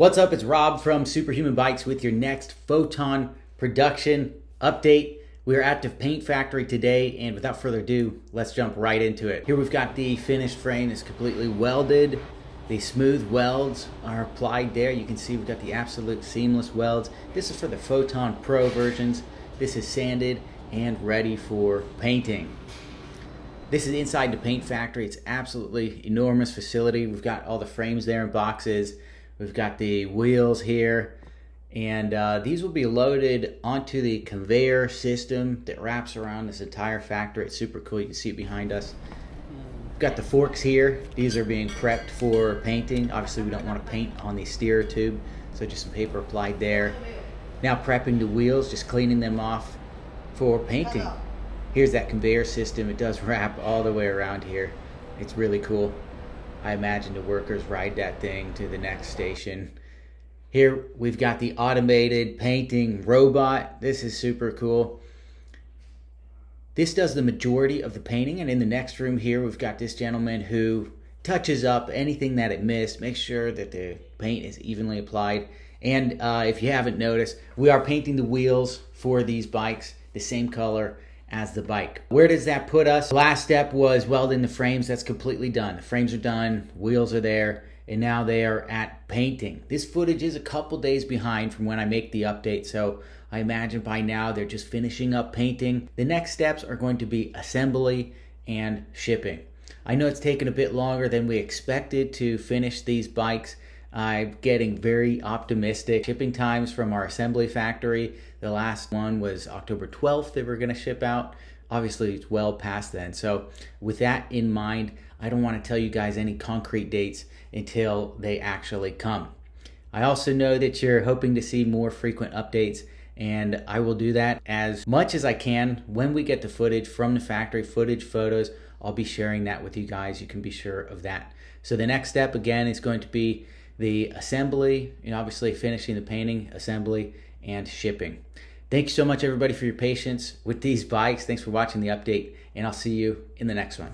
What's up? It's Rob from Superhuman Bikes with your next Photon production update. We are at the paint factory today, and without further ado, let's jump right into it. Here we've got the finished frame. It's completely welded. The smooth welds are applied there. You can see we've got the absolute seamless welds. This is for the Photon Pro versions. This is sanded and ready for painting. This is inside the paint factory. It's absolutely enormous facility. We've got all the frames there in boxes. We've got the wheels here, and these will be loaded onto the conveyor system that wraps around this entire factory. It's super cool. You can see it behind us. We've got the forks here. These are being prepped for painting. Obviously, we don't want to paint on the steerer tube, so just some paper applied there. Now prepping the wheels, just cleaning them off for painting. Here's that conveyor system. It does wrap all the way around here. It's really cool. I imagine the workers ride that thing to the next station. Here we've got the automated painting robot. This is super cool. This does the majority of the painting, and in the next room here we've got this gentleman who touches up anything that it missed, makes sure that the paint is evenly applied. And if you haven't noticed, we are painting the wheels for these bikes the same color as the bike. Where does that put us? The last step was welding the frames. That's completely done. The frames are done, wheels are there, and now they are at painting. This footage is a couple days behind from when I make the update, so I imagine by now they're just finishing up painting. The next steps are going to be assembly and shipping. I know it's taken a bit longer than we expected to finish these bikes. I'm getting very optimistic. Shipping times from our assembly factory, the last one was October 12th that we're going to ship out. Obviously, it's well past then. So with that in mind, I don't want to tell you guys any concrete dates until they actually come. I also know that you're hoping to see more frequent updates, and I will do that as much as I can. When we get the footage from the factory, footage, photos, I'll be sharing that with you guys. You can be sure of that. So the next step, again, is going to be the assembly, and obviously finishing the painting, assembly, and shipping. Thank you so much, everybody, for your patience with these bikes. Thanks for watching the update, and I'll see you in the next one.